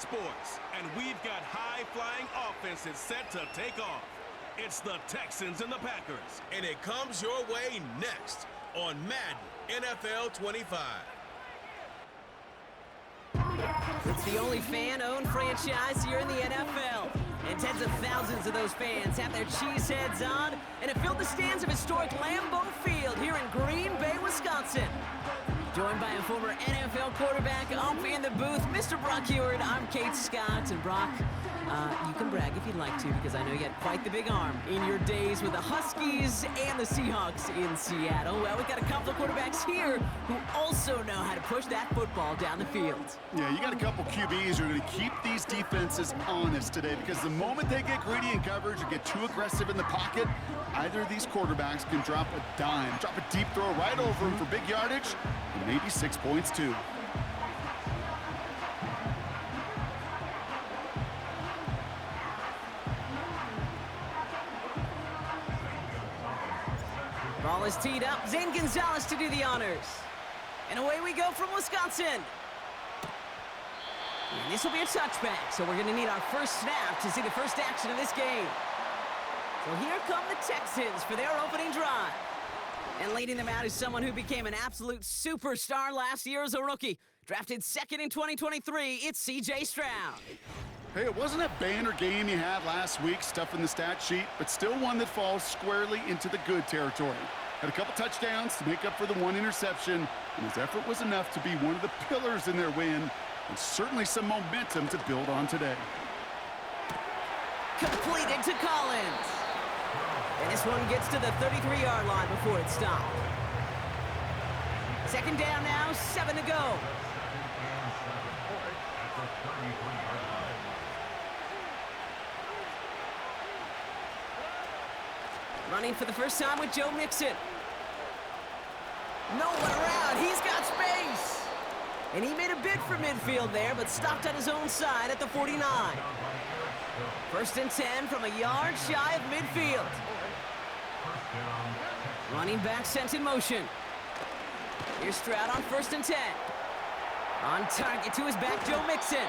sports, and we've got high-flying offenses set to take off. It's the Texans and the Packers, and it comes your way next on Madden NFL 25. It's the only fan-owned franchise here in the NFL. And tens of thousands of those fans have their cheese heads on and have filled the stands of historic Lambeau Field here in Green Bay, Wisconsin. Joined by a former NFL quarterback up in the booth, Mr. Brock Ewart. I'm Kate Scott, and Brock, you can brag if you'd like to, because I know you had quite the big arm in your days with the Huskies and the Seahawks in Seattle. Well, we've got a couple of quarterbacks here who also know how to push that football down the field. Yeah, you got a couple QBs who are going to keep these defenses honest today, because the moment they get greedy in coverage or get too aggressive in the pocket, either of these quarterbacks can drop a dime, drop a deep throw right over him for big yardage, and maybe 6 points too. Ball is teed up. Zane Gonzalez to do the honors. And away we go from Wisconsin. And this will be a touchback, so we're going to need our first snap to see the first action of this game. So here come the Texans for their opening drive. And leading them out is someone who became an absolute superstar last year as a rookie. Drafted second in 2023, it's C.J. Stroud. Hey, it wasn't a banner game he had last week, stuff in the stat sheet, but still one that falls squarely into the good territory. Had a couple touchdowns to make up for the one interception, and his effort was enough to be one of the pillars in their win, and certainly some momentum to build on today. Completed to Collins. And this one gets to the 33-yard line before it stopped. Second down now, 7 to go. Running for the first time with Joe Mixon. No one around. He's got space. And he made a bid for midfield there, but stopped on his own side at the 49. First and 10 from a yard shy of midfield. Running back sent in motion. Here's Stroud on first and 10. On target to his back, Joe Mixon.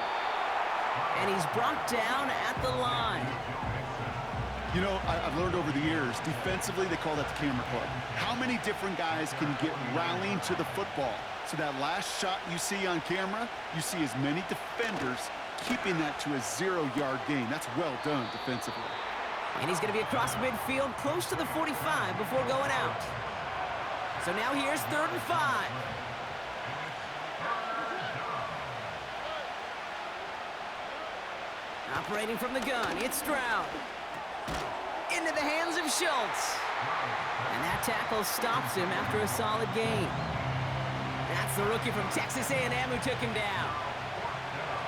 And he's brought down at the line. You know, I've learned over the years, defensively, they call that the camera club. How many different guys can get rallying to the football? So that last shot you see on camera, you see as many defenders keeping that to a 0-yard gain. That's well done defensively. And he's going to be across midfield, close to the 45 before going out. So now here's 3rd and 5. Operating from the gun, it's Stroud. Into the hands of Schultz. And that tackle stops him after a solid gain. That's the rookie from Texas A&M who took him down.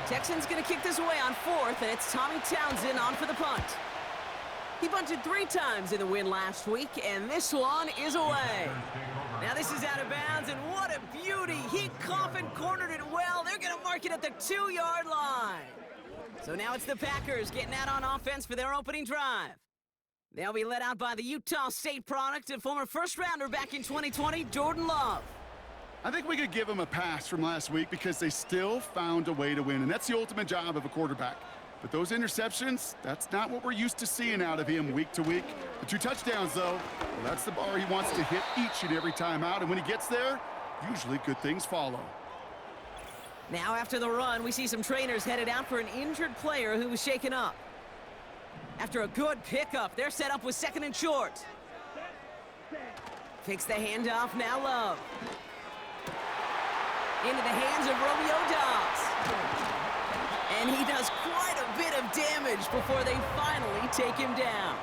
Texans going to kick this away on 4th, and it's Tommy Townsend on for the punt. He bunted 3 times in the win last week, and this one is away. Now this is out of bounds, and what a beauty. He coffin cornered it well. They're going to mark it at the 2-yard line. So now it's the Packers getting out on offense for their opening drive. They'll be led out by the Utah State product and former first-rounder back in 2020, Jordon. I think we could give them a pass from last week because they still found a way to win, and that's the ultimate job of a quarterback. But those interceptions, that's not what we're used to seeing out of him week to week. The 2 touchdowns, though, well, that's the bar he wants to hit each and every time out, and when he gets there, usually good things follow. Now after the run, we see some trainers headed out for an injured player who was shaken up. After a good pickup, they're set up with 2nd and short. Takes the handoff, now Love. Into the hands of Romeo Dobbs. And he does quite a bit of damage before they finally take him down.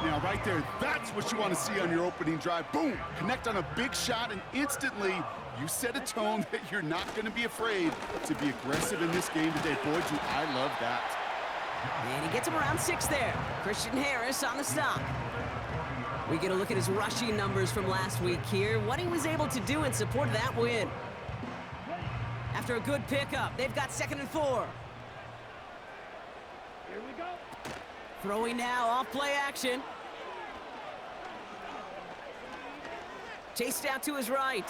Now right there, that's what you want to see on your opening drive. Boom! Connect on a big shot, and instantly you set a tone that you're not going to be afraid to be aggressive in this game today. Boy, do I love that. And he gets him around 6 there. Christian Harris on the stop. We get a look at his rushing numbers from last week here, what he was able to do in support of that win. After a good pickup, they've got 2nd and 4. Here we go. Throwing now, off play action. Chased out to his right.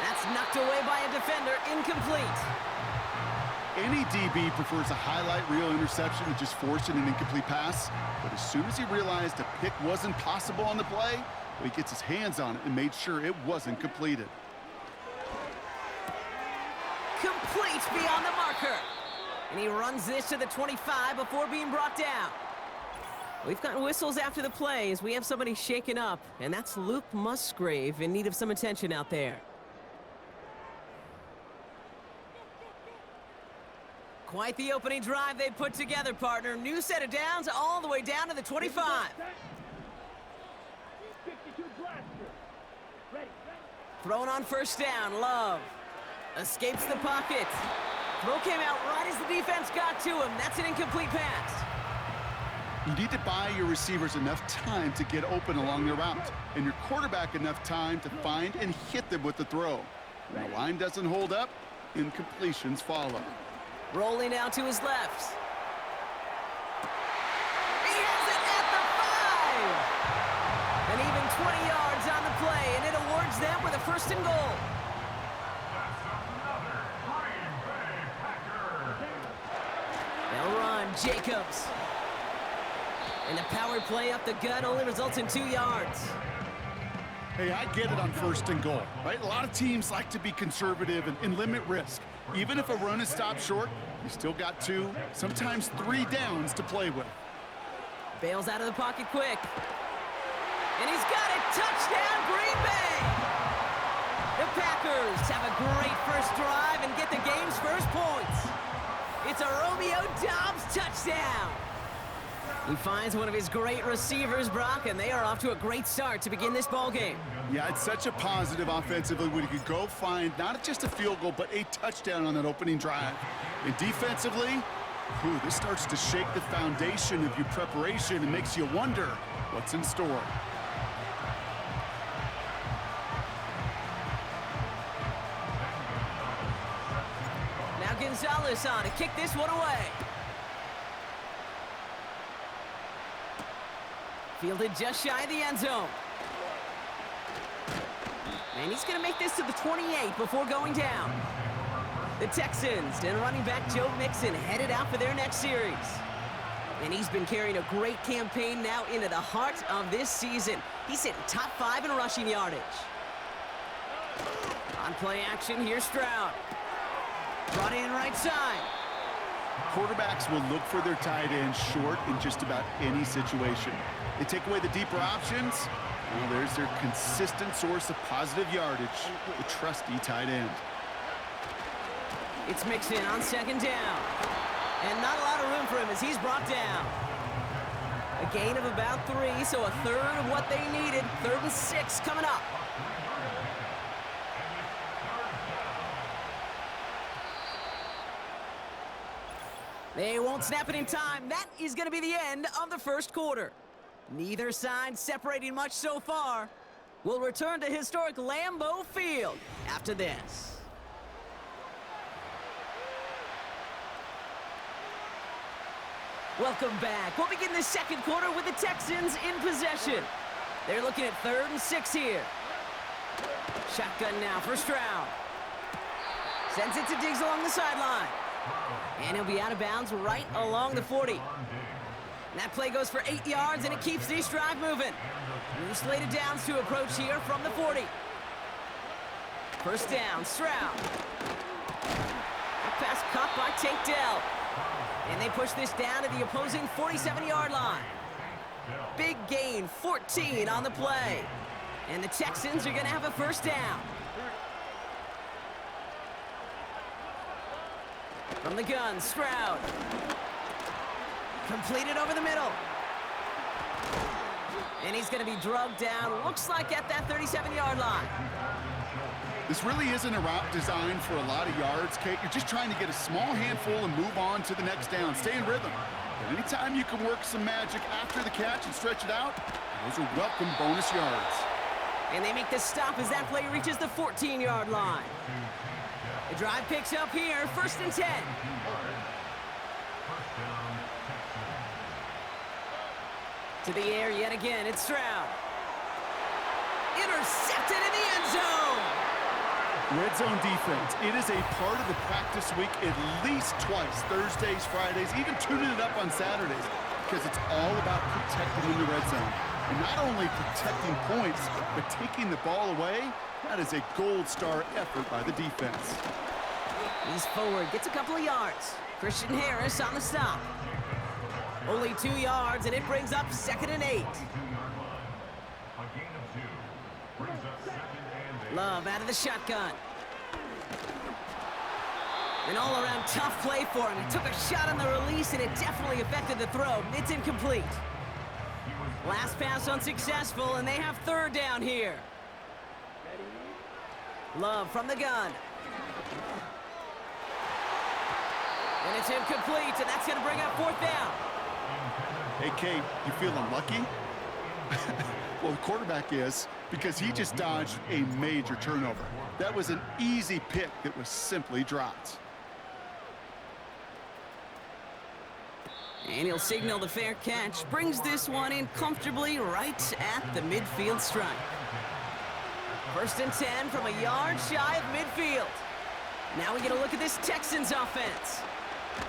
That's knocked away by a defender, incomplete. Any DB prefers a highlight reel interception to just forcing an incomplete pass. But as soon as he realized a pick wasn't possible on the play, well, he gets his hands on it and made sure it wasn't completed. Complete beyond the marker. And he runs this to the 25 before being brought down. We've got whistles after the play as we have somebody shaken up, and that's Luke Musgrave in need of some attention out there. Quite the opening drive they put together, partner. New set of downs all the way down to the 25. Thrown on first down, Love. Escapes the pocket. Throw came out right as the defense got to him. That's an incomplete pass. You need to buy your receivers enough time to get open along their route, and your quarterback enough time to find and hit them with the throw. When the line doesn't hold up, incompletions follow. Rolling out to his left. He has it at the 5! And even 20 yards on the play, and it awards them with a first and goal. They'll run, Jacobs. And the power play up the gut only results in 2 yards. Hey, I get it on first and goal, right? A lot of teams like to be conservative and limit risk. Even if a run is stopped short, you still got 2, sometimes 3 downs to play with. Bails out of the pocket quick. And he's got it. Touchdown, Green Bay! The Packers have a great first drive and get the game's first points. It's a Romeo Doubs touchdown. He finds one of his great receivers, Brock, and they are off to a great start to begin this ball game. Yeah, it's such a positive offensively when you could go find not just a field goal, but a touchdown on that opening drive. And defensively, this starts to shake the foundation of your preparation and makes you wonder what's in store. Now Gonzalez on to kick this one away. Fielded just shy of the end zone. And he's going to make this to the 28 before going down. The Texans and running back Joe Mixon headed out for their next series. And he's been carrying a great campaign now into the heart of this season. He's hitting top 5 in rushing yardage. On play action, here's Stroud. Brought in right side. Quarterbacks will look for their tight end short in just about any situation. They take away the deeper options. Well, there's their consistent source of positive yardage, the trusty tight end. It's Mixon on second down. And not a lot of room for him as he's brought down. A gain of about 3, so a third of what they needed. 3rd and 6 coming up. They won't snap it in time. That is going to be the end of the first quarter. Neither side separating much so far. We'll return to historic Lambeau Field after this. Welcome back. We'll begin the second quarter with the Texans in possession. They're looking at 3rd and 6 here. Shotgun now for Stroud. Sends it to Diggs along the sideline. And he'll be out of bounds right along the 40. That play goes for 8 yards, and it keeps this drive moving. New slated downs to approach here from the 40. First down, Stroud. A pass caught by Tate Dell. And they push this down to the opposing 47-yard line. Big gain, 14 on the play. And the Texans are going to have a first down. From the gun, Stroud. Completed over the middle. And he's going to be drugged down, looks like at that 37-yard line. This really isn't a route designed for a lot of yards, Kate. You're just trying to get a small handful and move on to the next down. Stay in rhythm. But anytime you can work some magic after the catch and stretch it out, those are welcome bonus yards. And they make the stop as that play reaches the 14-yard line. The drive picks up here, 1st and 10. To the air yet again, it's Stroud. Intercepted in the end zone. Red zone defense, it is a part of the practice week at least twice, Thursdays, Fridays, even tuning it up on Saturdays, because it's all about protecting in the red zone. And not only protecting points, but taking the ball away, that is a gold star effort by the defense. He's forward, gets a couple of yards. Christian Harris on the stop. Only 2 yards, and it brings up 2nd and 8. Love out of the shotgun. An all-around tough play for him. He took a shot on the release, and it definitely affected the throw. It's incomplete. Last pass unsuccessful, and they have 3rd down here. Love from the gun. And it's incomplete, and that's going to bring up 4th down. Hey, Kate, you feeling lucky? Well, the quarterback is, because he just dodged a major turnover. That was an easy pick that was simply dropped. And he'll signal the fair catch. Brings this one in comfortably right at the midfield stripe. 1st and 10 from a yard shy of midfield. Now we get a look at this Texans offense.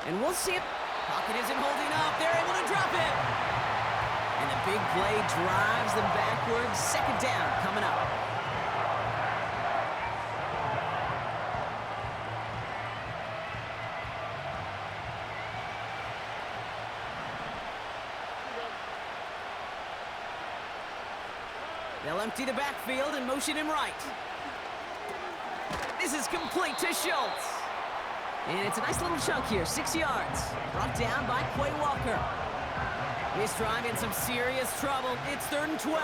And we'll see if pocket isn't holding up. They're able to drop it. And the big play drives them backwards. 2nd down coming up. They'll empty the backfield and motion him right. This is complete to Schultz. And it's a nice little chunk here, 6 yards. Brought down by Quay Walker. This drive in some serious trouble. It's 3rd and 12.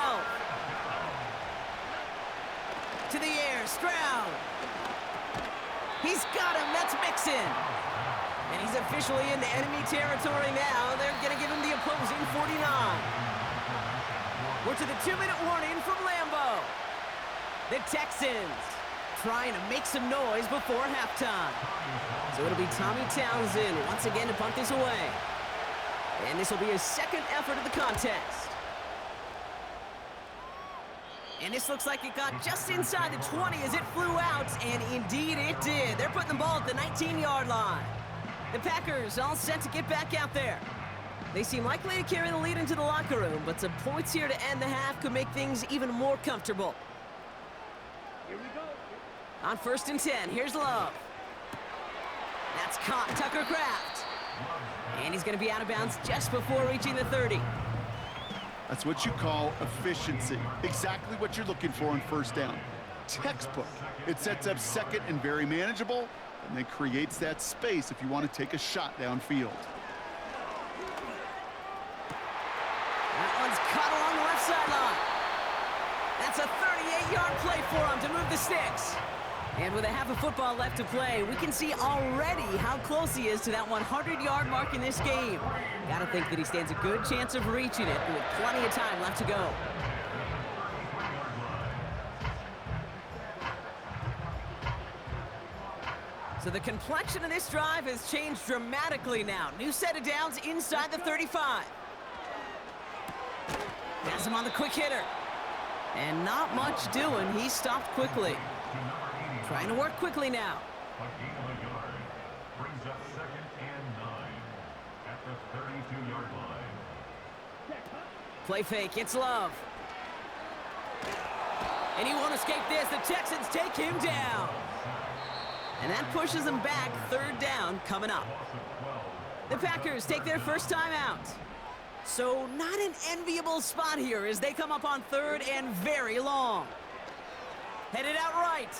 To the air, Stroud. He's got him, that's Mixon. And he's officially into enemy territory now. They're gonna give him the opposing 49. We're to the 2-minute warning from Lambeau. The Texans trying to make some noise before halftime. So it'll be Tommy Townsend once again to punt this away. And this will be his 2nd effort of the contest. And this looks like it got just inside the 20 as it flew out, and indeed it did. They're putting the ball at the 19-yard line. The Packers all set to get back out there. They seem likely to carry the lead into the locker room, but some points here to end the half could make things even more comfortable. Here we go. On 1st and 10, here's Love. That's caught, Tucker Kraft. And he's going to be out of bounds just before reaching the 30. That's what you call efficiency. Exactly what you're looking for on 1st down. Textbook. It sets up 2nd and very manageable, and then creates that space if you want to take a shot downfield. That one's caught along the left sideline. That's a 38-yard play for him to move the sticks. And with a half a football left to play, we can see already how close he is to that 100-yard mark in this game. Gotta think that he stands a good chance of reaching it with plenty of time left to go. So the complexion of this drive has changed dramatically now. New set of downs inside the 35. Has him on the quick hitter. And not much doing. He stopped quickly. Trying to work quickly now. Brings up 2nd and 9 at the 32-yard line. Play fake, it's Love. And he won't escape this. The Texans take him down. And that pushes them back. 3rd down coming up. The Packers take their first time out. So not an enviable spot here as they come up on 3rd and very long. Headed out right.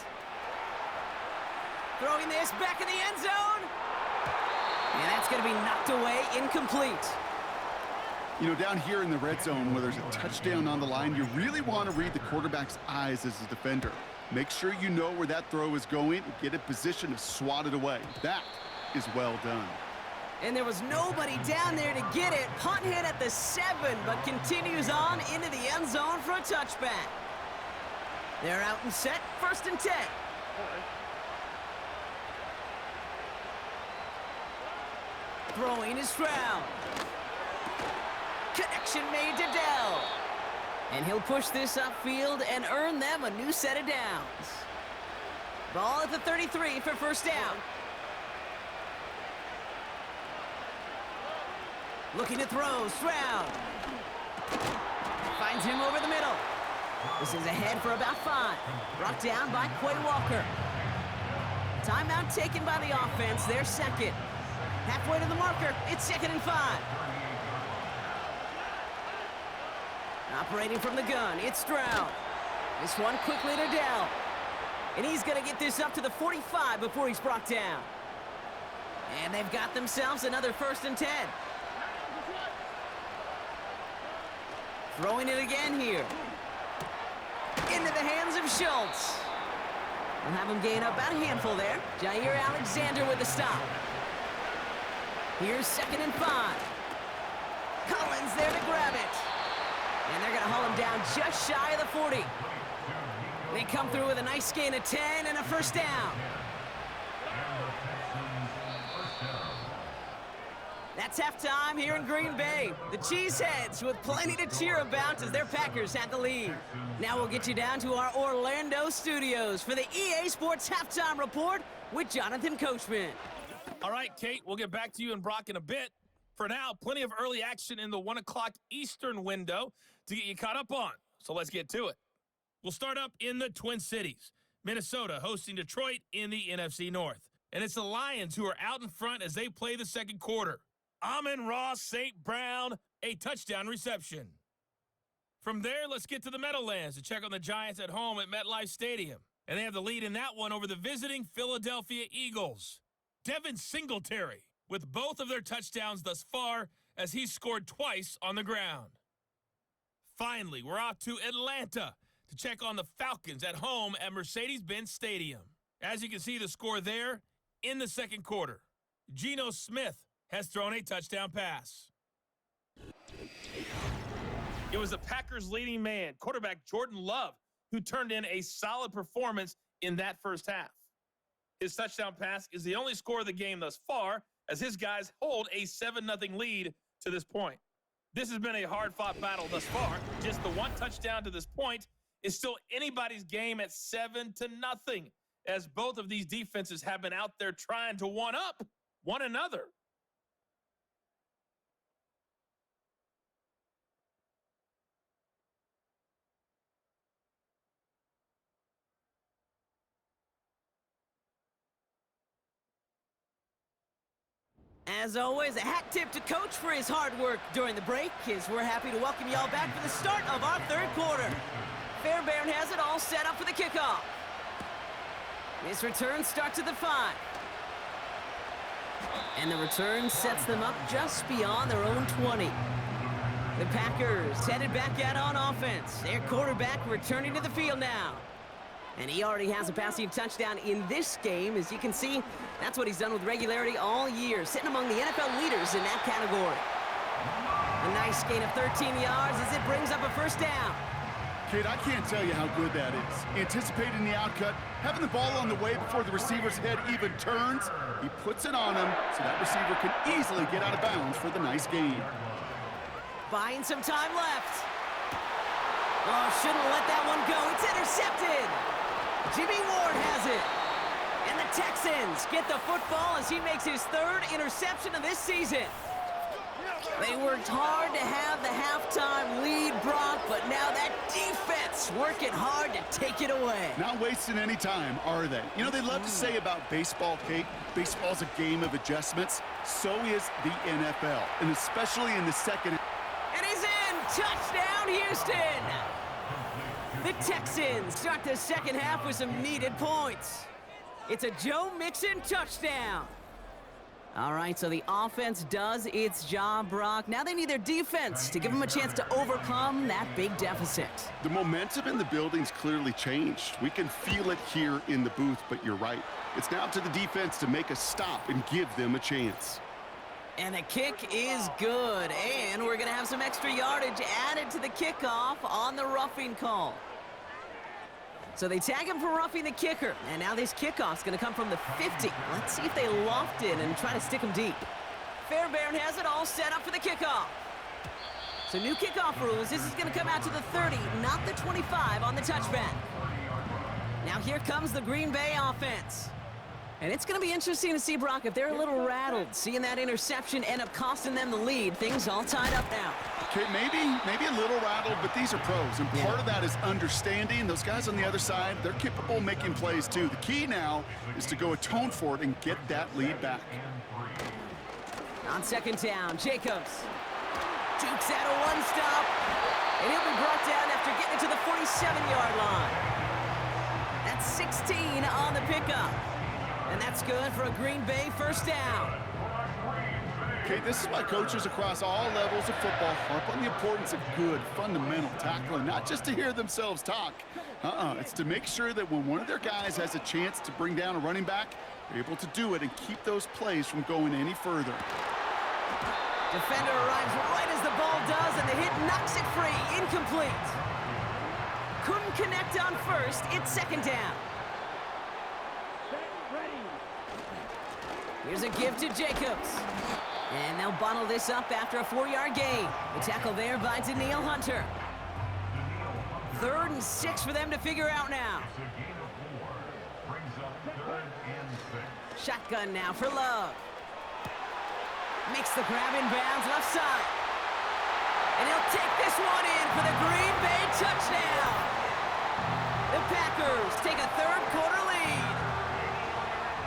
Throwing this back in the end zone. And that's going to be knocked away, incomplete. You know, down here in the red zone where there's a touchdown on the line, you really want to read the quarterback's eyes as a defender. Make sure you know where that throw is going and get in position to swat it away. That is well done. And there was nobody down there to get it. Punt hit at the 7, but continues on into the end zone for a touchback. They're out and set, 1st and 10. Throwing is Stroud. Connection made to Dell. And he'll push this upfield and earn them a new set of downs. Ball at the 33 for first down. Looking to throw, Stroud. Finds him over the middle. This is ahead for about 5. Brought down by Quay Walker. Timeout taken by the offense, their second. Halfway to the marker, it's 2nd and 5. Operating from the gun, it's Stroud. This one quickly to Dell. And he's going to get this up to the 45 before he's brought down. And they've got themselves another 1st and 10. Throwing it again here. Into the hands of Schultz. We'll have him gain about a handful there. Jair Alexander with the stop. Here's 2nd and 5. Collins there to grab it. And they're going to haul him down just shy of the 40. They come through with a nice gain of 10 and a 1st down. That's halftime here in Green Bay. The Cheeseheads with plenty to cheer about as their Packers had the lead. Now we'll get you down to our Orlando studios for the EA Sports Halftime Report with Jonathan Coachman. All right, Kate, we'll get back to you and Brock in a bit. For now, plenty of early action in the 1 o'clock Eastern window to get you caught up on. So let's get to it. We'll start up in the Twin Cities. Minnesota hosting Detroit in the NFC North. And it's the Lions who are out in front as they play the second quarter. Amon-Ra St. Brown, a touchdown reception. From there, let's get to the Meadowlands to check on the Giants at home at MetLife Stadium. And they have the lead in that one over the visiting Philadelphia Eagles. Devin Singletary with both of their touchdowns thus far as he scored twice on the ground. Finally, we're off to Atlanta to check on the Falcons at home at Mercedes-Benz Stadium. As you can see the score there in the second quarter. Geno Smith has thrown a touchdown pass. It was the Packers' leading man, quarterback Jordon Love, who turned in a solid performance in that first half. His touchdown pass is the only score of the game thus far, as his guys hold a 7-0 lead to this point. This has been a hard-fought battle thus far. Just the one touchdown to this point is still anybody's game at 7-0, as both of these defenses have been out there trying to one-up one another. As always, a hat tip to Coach for his hard work during the break, as we're happy to welcome y'all back for the start of our third quarter. Fairbairn has it all set up for the kickoff. This return starts at the 5. And the return sets them up just beyond their own 20. The Packers headed back out on offense. Their quarterback returning to the field now. And he already has a passing touchdown in this game. As you can see, that's what he's done with regularity all year, sitting among the NFL leaders in that category. A nice gain of 13 yards as it brings up a 1st down. Kid, I can't tell you how good that is. Anticipating the outcut, having the ball on the way before the receiver's head even turns, he puts it on him so that receiver can easily get out of bounds for the nice gain. Buying some time left. Oh, shouldn't let that one go. It's intercepted. Jimmy Ward has it. And the Texans get the football as he makes his 3rd interception of this season. They worked hard to have the halftime lead, Brock, but now that defense working hard to take it away. Not wasting any time, are they? You know, they love to say about baseball, Kate, baseball's a game of adjustments. So is the NFL, and especially in the second. And he's in! Touchdown, Houston! The Texans start the second half with some needed points. It's a Joe Mixon touchdown. All right, so the offense does its job, Brock. Now they need their defense to give them a chance to overcome that big deficit. The momentum in the building's clearly changed. We can feel it here in the booth, but you're right. It's now up to the defense to make a stop and give them a chance. And the kick is good, and we're going to have some extra yardage added to the kickoff on the roughing call. So they tag him for roughing the kicker, and now this kickoff's going to come from the 50. Let's see if they loft it and try to stick him deep. Fairbairn has it all set up for the kickoff. So new kickoff rules. This is going to come out to the 30, not the 25 on the touchback. Now here comes the Green Bay offense. And it's going to be interesting to see, Brock, if they're a little rattled, seeing that interception end up costing them the lead. Things all tied up now. Okay, maybe a little rattled, but these are pros, and part of that is understanding. Those guys on the other side, they're capable of making plays too. The key now is to go atone for it and get that lead back. On second down, Jacobs jukes out a one-stop, and he'll be brought down after getting to the 47-yard line. That's 16 on the pickup. And that's good for a Green Bay first down. Okay, this is why coaches across all levels of football harp on the importance of good, fundamental tackling, not just to hear themselves talk. It's to make sure that when one of their guys has a chance to bring down a running back, they're able to do it and keep those plays from going any further. Defender arrives right as the ball does, and the hit knocks it free. Incomplete. Couldn't connect on first. It's second down. Here's a give to Jacobs. And they'll bottle this up after a 4-yard gain. The tackle there by Danielle Hunter. 3rd and 6 for them to figure out now. Shotgun now for Love. Makes the grab in bounds left side. And he'll take this one in for the Green Bay touchdown. The Packers take a third-quarter lead.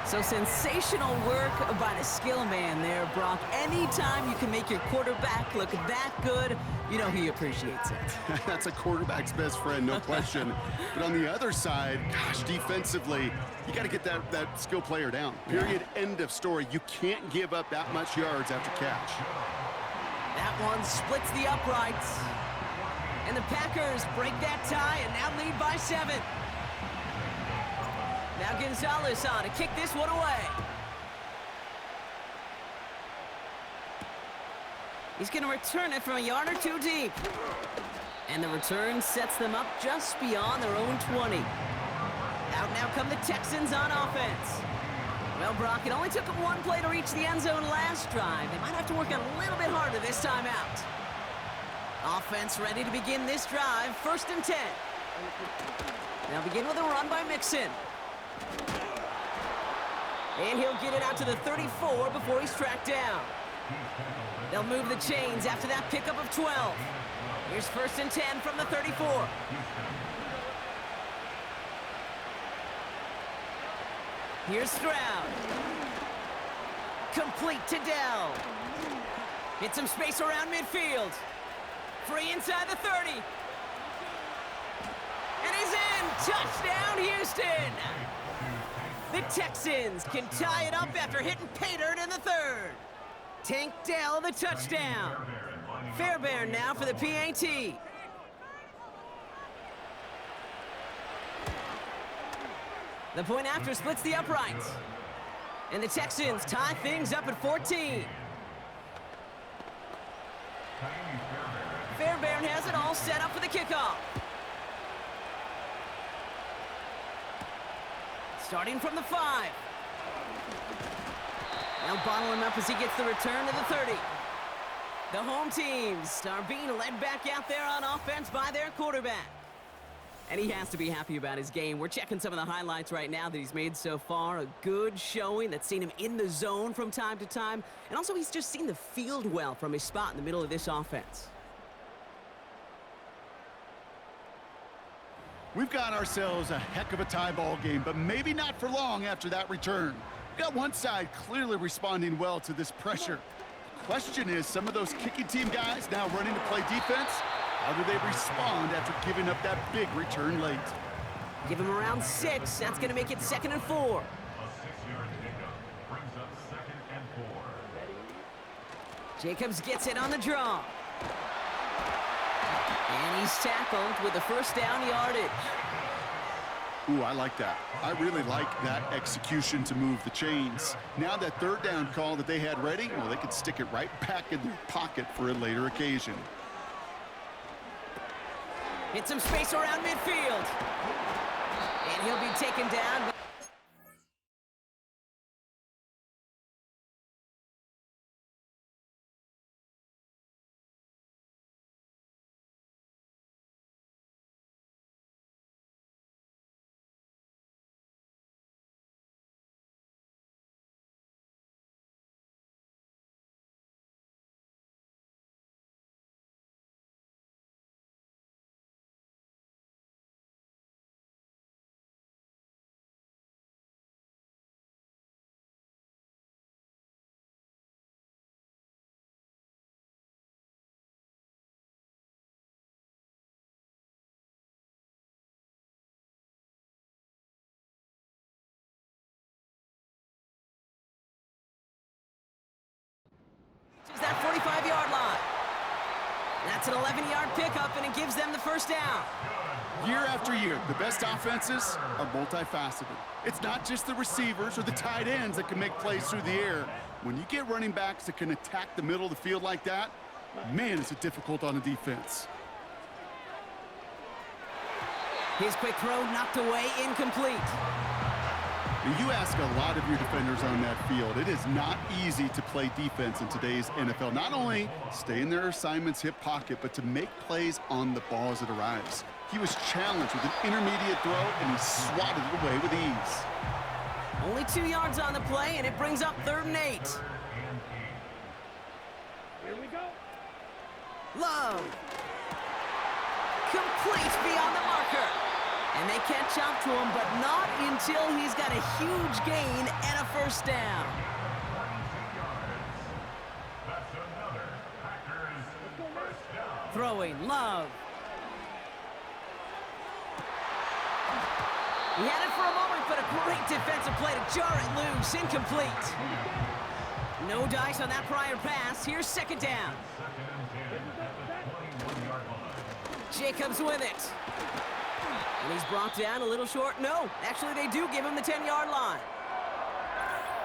So sensational work by the skill man there, Brock. Anytime you can make your quarterback look that good, you know he appreciates it. That's a quarterback's best friend, no question. But on the other side, gosh, defensively, you got to get that skill player down. Period, end of story. You can't give up that much yards after catch. That one splits the uprights. And the Packers break that tie and now lead by 7. Now Gonzalez on to kick this one away. He's going to return it from a yard or two deep. And the return sets them up just beyond their own 20. Out now come the Texans on offense. Well, Brock, it only took them one play to reach the end zone last drive. They might have to work a little bit harder this time out. Offense ready to begin this drive. 1st and 10. Now begin with a run by Mixon. And he'll get it out to the 34 before he's tracked down. They'll move the chains after that pickup of 12. Here's 1st and 10 from the 34. Here's Stroud. Complete to Dell. Hit some space around midfield. Free inside the 30. And he's in. Touchdown, Houston. The Texans can tie it up after hitting pay dirt in the 3rd. Tank Dell the touchdown. Fairbairn now for the PAT. The point after splits the uprights. And the Texans tie things up at 14. Fairbairn has it all set up for the kickoff. Starting from the 5. They'll bottle him up as he gets the return to the 30. The home teams are being led back out there on offense by their quarterback. And he has to be happy about his game. We're checking some of the highlights right now that he's made so far. A good showing that's seen him in the zone from time to time. And also he's just seen the field well from his spot in the middle of this offense. We've got ourselves a heck of a tie ball game, but maybe not for long after that return. We've got one side clearly responding well to this pressure. The question is, some of those kicking team guys now running to play defense, how do they respond after giving up that big return late? Give him around 6. That's going to make it 2nd and 4. A 6-yard pickup brings up 2nd and 4. Jacobs gets it on the draw. And he's tackled with the first down yardage. Ooh, I like that. I really like that execution to move the chains. Now that 3rd down call that they had ready, well, they could stick it right back in their pocket for a later occasion. Hit some space around midfield. And he'll be taken down. That's an 11-yard pickup, and it gives them the first down. Year after year, the best offenses are multifaceted. It's not just the receivers or the tight ends that can make plays through the air. When you get running backs that can attack the middle of the field like that, man, is it difficult on the defense. His quick throw knocked away, incomplete. You ask a lot of your defenders on that field. It is not easy to play defense in today's NFL. Not only stay in their assignment's hip pocket, but to make plays on the ball as it arrives. He was challenged with an intermediate throw, and he swatted it away with ease. Only 2 yards on the play, and it brings up 3rd and 8. Here we go. Love. Complete beyond the marker. And they catch up to him, but not until he's got a huge gain and a first down. That's another Packers first down. Throwing, Love. He had it for a moment, but a great defensive play to jar it loose. Incomplete. No dice on that prior pass. Here's 2nd down. Jacobs with it. And he's brought down a little short. No, actually they do give him the 10-yard line.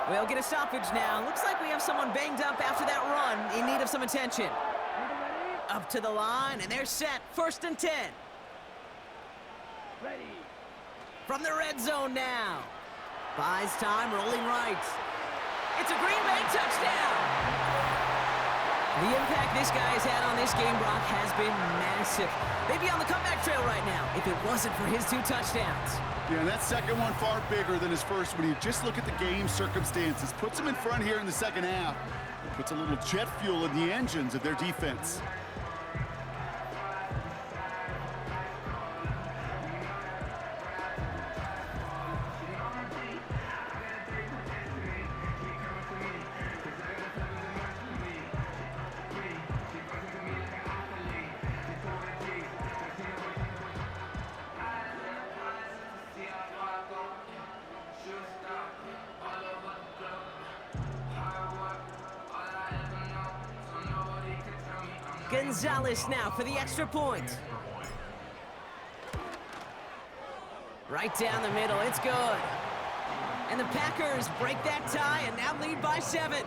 We'll get a stoppage now. Looks like we have someone banged up after that run in need of some attention. Up to the line, and they're set. 1st and 10. Ready. From the red zone now. Buys time, rolling right. It's a Green Bay touchdown. The impact this guy has had on this game, Brock, has been massive. They'd be on the comeback trail right now if it wasn't for his 2 touchdowns. Yeah, and that second one far bigger than his first when you just look at the game circumstances. Puts him in front here in the second half. Puts a little jet fuel in the engines of their defense. Gonzalez now for the extra point. Right down the middle, it's good. And the Packers break that tie and now lead by 7.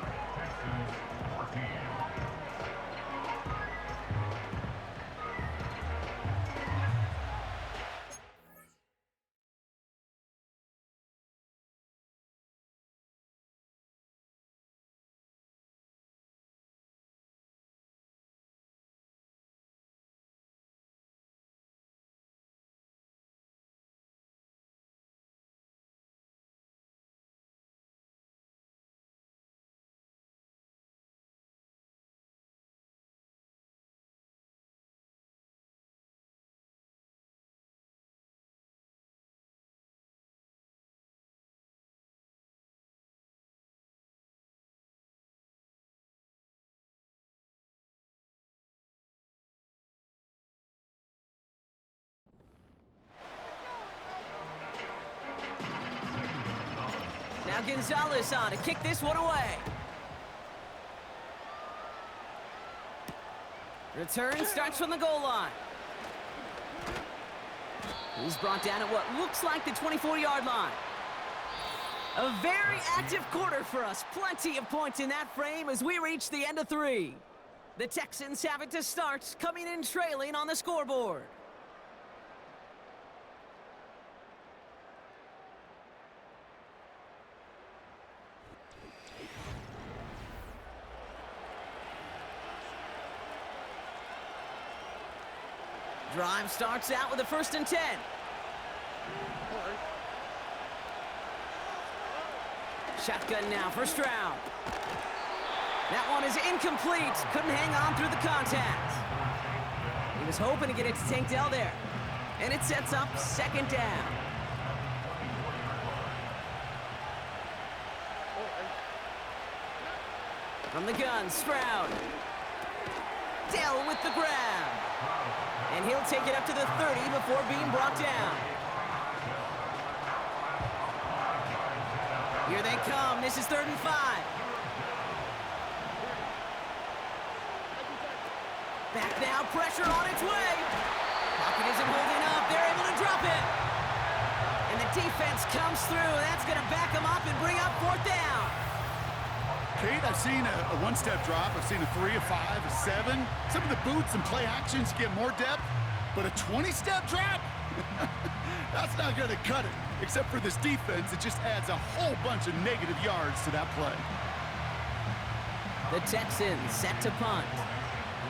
Now Gonzalez on to kick this one away. Return starts from the goal line. He's brought down at what looks like the 24-yard line. A very active quarter for us. Plenty of points in that frame as we reach the end of 3. The Texans have it to start, coming in trailing on the scoreboard. Drive starts out with a 1st and 10. Shotgun now for Stroud. That one is incomplete. Couldn't hang on through the contact. He was hoping to get it to Tank Dell there. And it sets up 2nd down. From the gun, Stroud. Dell with the grab. And he'll take it up to the 30 before being brought down. Here they come. This is 3rd and 5. Back now, pressure on its way. Pocket isn't holding up. They're able to drop it. And the defense comes through. That's going to back them up and bring up fourth down. Kate, I've seen a one-step drop. I've seen a 3, a 5, a 7. Some of the boots and play actions get more depth, but a 20-step drop? That's not going to cut it. Except for this defense, it just adds a whole bunch of negative yards to that play. The Texans set to punt.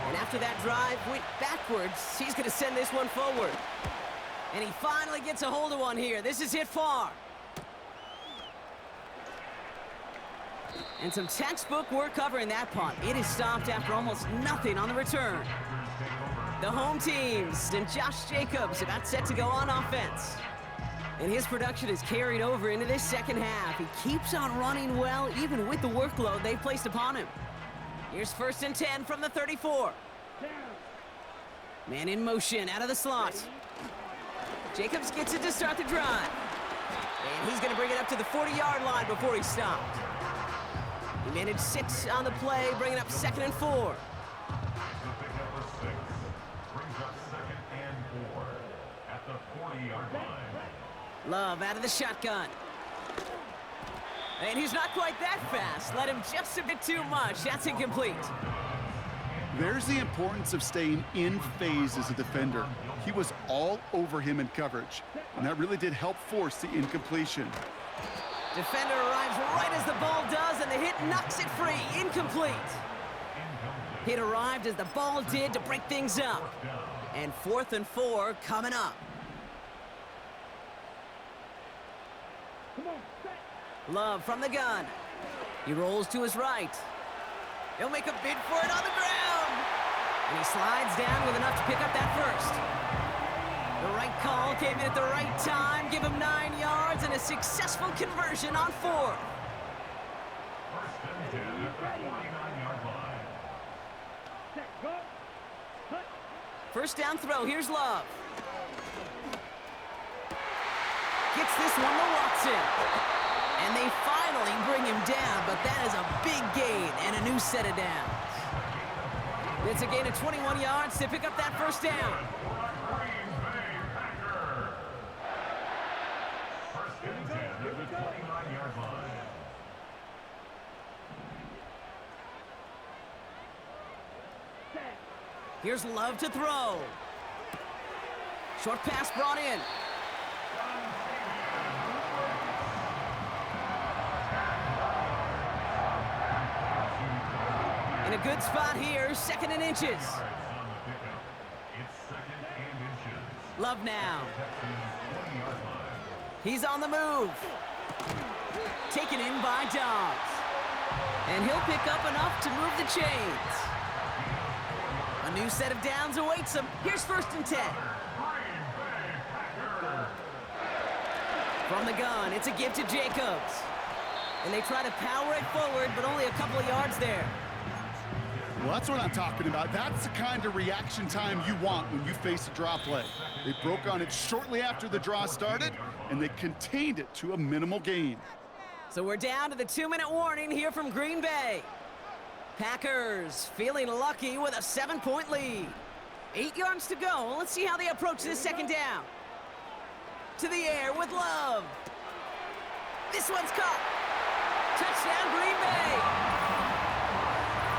And after that drive went backwards, he's going to send this one forward. And he finally gets a hold of one here. This is hit far. And some textbook work covering that punt. It is stopped after almost nothing on the return. The home teams and Josh Jacobs about set to go on offense. And his production is carried over into this second half. He keeps on running well, even with the workload they've placed upon him. Here's 1st and 10 from the 34. Man in motion out of the slot. Jacobs gets it to start the drive. And he's going to bring it up to the 40-yard line before he's stopped. He managed 6 on the play, bringing up 2nd and 4. Brings up 2nd and 4 at the 40-yard line. Love out of the shotgun. And he's not quite that fast. Let him just a bit too much. That's incomplete. There's the importance of staying in phase as a defender. He was all over him in coverage, and that really did help force the incompletion. Defender arrives right as the ball does, and the hit knocks it free. Incomplete. Hit arrived as the ball did to break things up. And 4th and 4 coming up. Love from the gun. He rolls to his right. He'll make a bid for it on the ground. And he slides down with enough to pick up that first. The right call came in at the right time. Give him 9 yards and a successful conversion on 4th. 1st and 10 at the 49-yard line. First down throw. Here's Love. Gets this one to Watson. And they finally bring him down, but that is a big gain and a new set of downs. It's a gain of 21 yards to pick up that first down. First and 10 at the 29-yard line. Here's Love to throw. Short pass brought in. In a good spot here, 2nd and inches. It's 2nd and inches. Love now. Texans 20-yard line. He's on the move. Taken in by Dobbs. And he'll pick up enough to move the chains. A new set of downs awaits him. Here's 1st and 10. From the gun, it's a give to Jacobs. And they try to power it forward, but only a couple of yards there. Well, that's what I'm talking about. That's the kind of reaction time you want when you face a draw play. They broke on it shortly after the draw started, and they contained it to a minimal gain. So we're down to the 2-minute warning here from Green Bay. Packers feeling lucky with a 7-point lead. 8 yards to go. Let's see how they approach this second down. To the air with Love. This one's caught. Touchdown, Green Bay.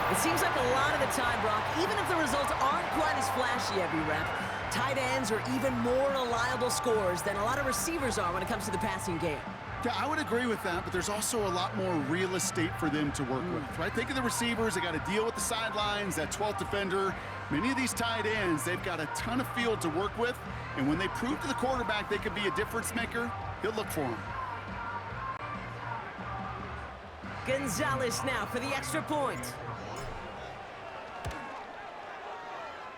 It seems like a lot of the time, Brock, even if the results aren't quite as flashy every rep, tight ends are even more reliable scorers than a lot of receivers are when it comes to the passing game. Yeah, I would agree with that, but there's also a lot more real estate for them to work with, right? Think of the receivers. They got to deal with the sidelines, that 12th defender. Many of these tight ends, they've got a ton of field to work with, and when they prove to the quarterback they can be a difference maker, he'll look for them. Gonzalez now for the extra point.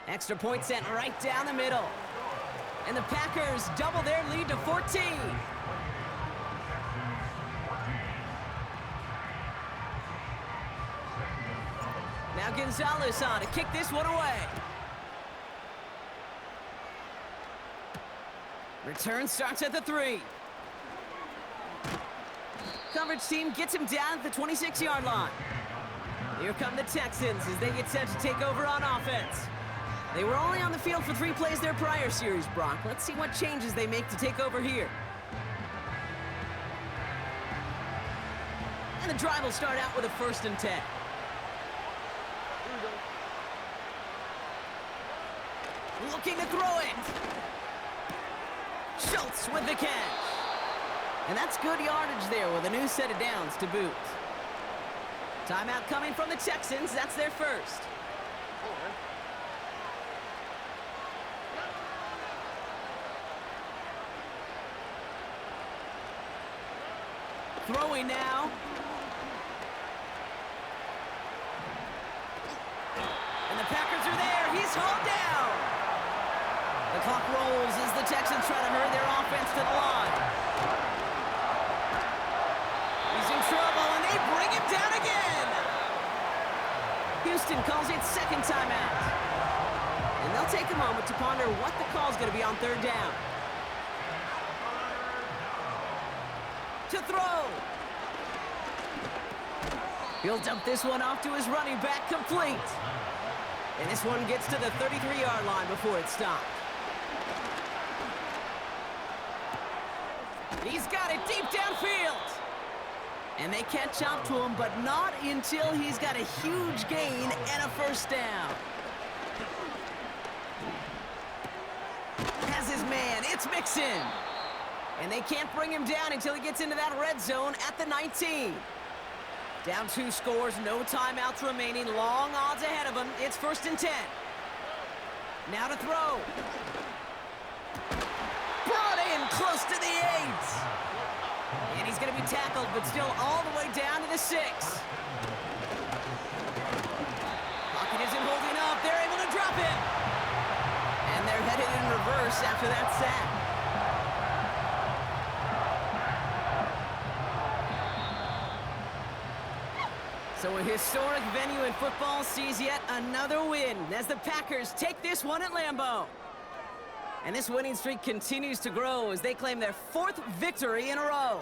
Extra point sent right down the middle. And the Packers double their lead to 14. Now Gonzalez on to kick this one away. Return starts at the 3. Coverage team gets him down at the 26-yard line. Here come the Texans as they get set to take over on offense. They were only on the field for 3 plays their prior series, Brock. Let's see what changes they make to take over here. And the drive will start out with a 1st and 10. Looking to throw it. Schultz with the catch. And that's good yardage there with a new set of downs to boot. Timeout coming from the Texans. That's their first. Throwing now. And the Packers are there. He's hauled down. The clock rolls as the Texans try to hurry their offense to the line. He's in trouble, and they bring him down again. Houston calls it 2nd timeout. And they'll take a moment to ponder what the call's going to be on 3rd down. To throw. He'll dump this one off to his running back, complete. And this one gets to the 33-yard line before it's stopped. He's got it deep downfield. And they catch up to him, but not until he's got a huge gain and a 1st down. Has his man, it's Mixon. And they can't bring him down until he gets into that red zone at the 19. Down 2 scores, no timeouts remaining, long odds ahead of him. It's 1st and 10. Now to throw. Brought in close to the 8. And he's going to be tackled, but still all the way down to the 6. Pocket isn't holding up. They're able to drop him. And they're headed in reverse after that sack. So a historic venue in football sees yet another win as the Packers take this one at Lambeau. And this winning streak continues to grow as they claim their 4th victory in a row.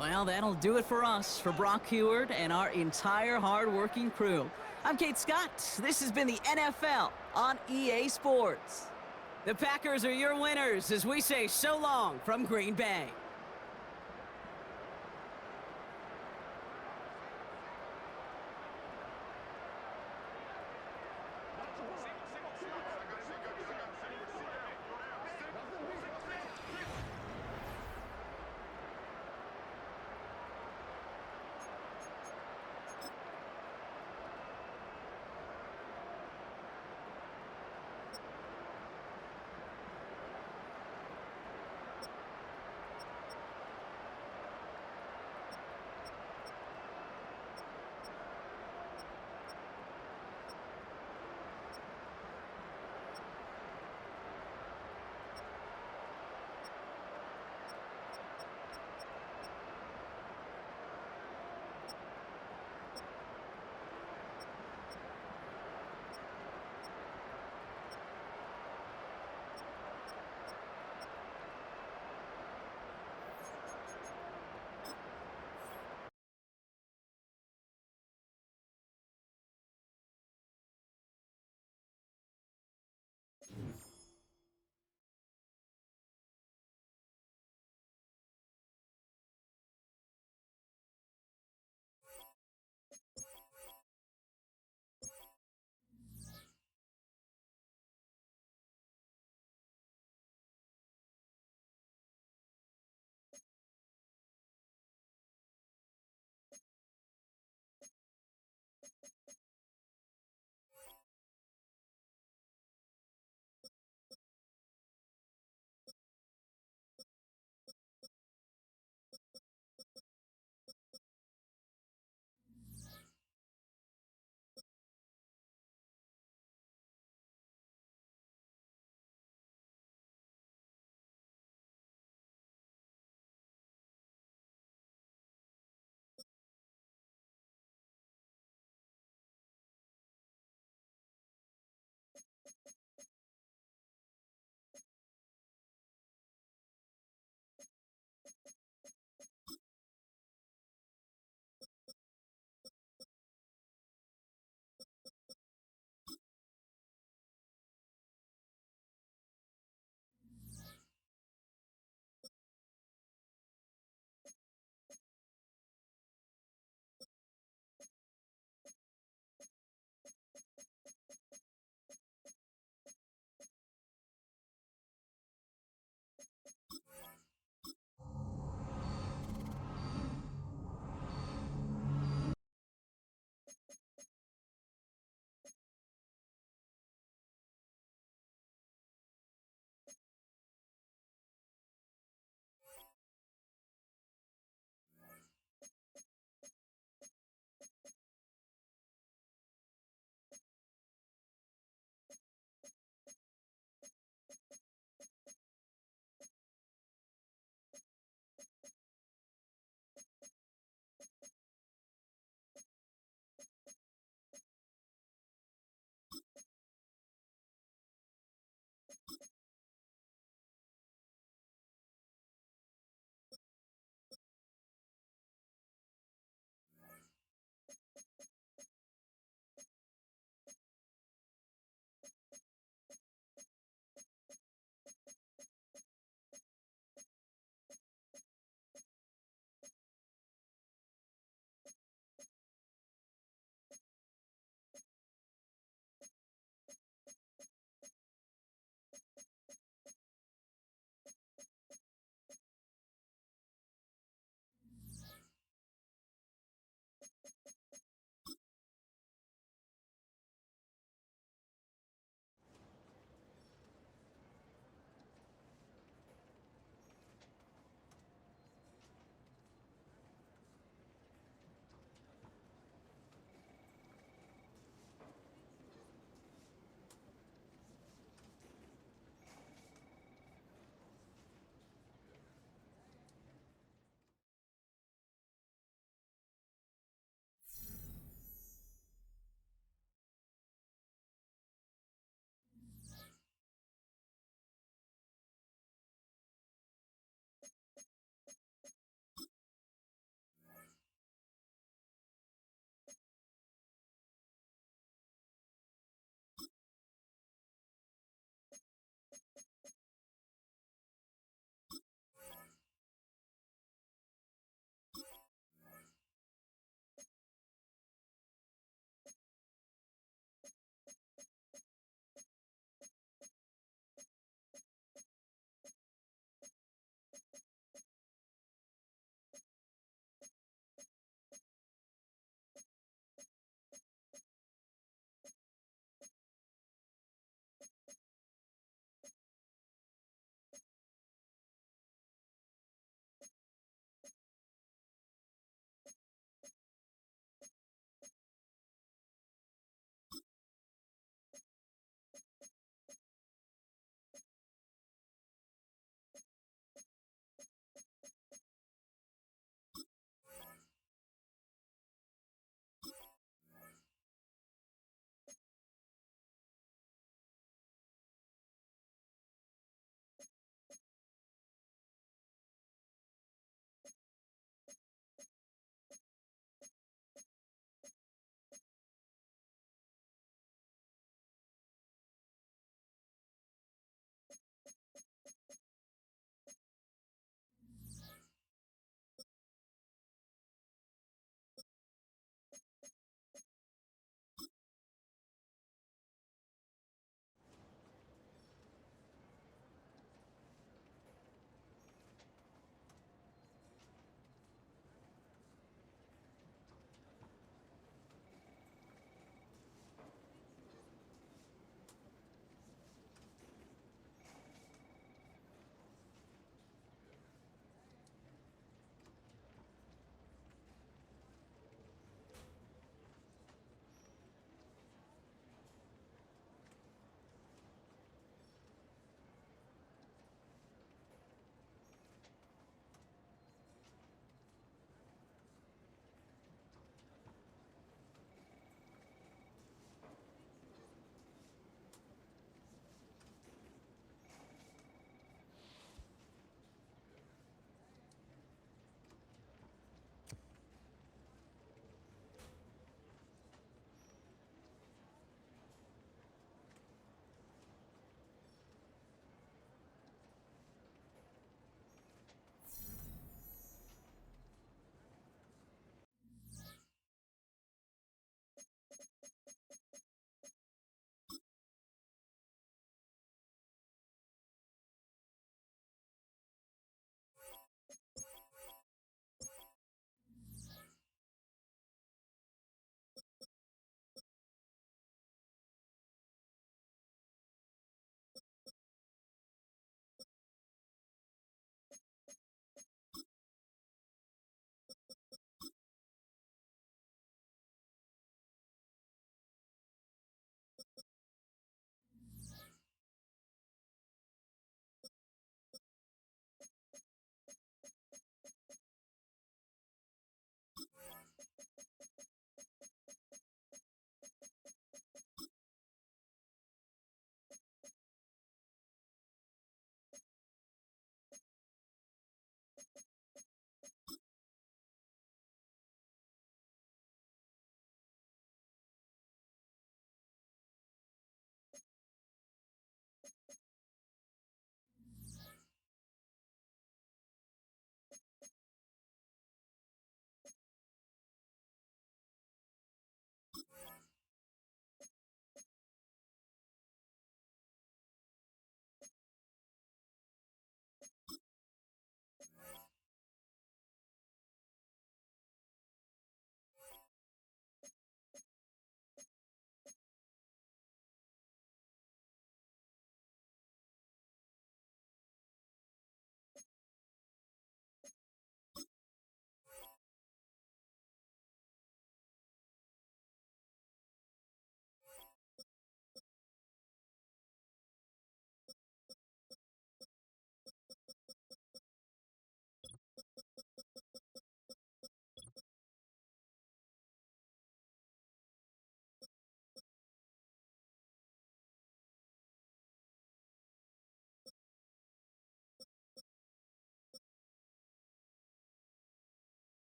Well, that'll do it for us, for Brock Heward and our entire hard-working crew. I'm Kate Scott. This has been the NFL on EA Sports. The Packers are your winners as we say so long from Green Bay.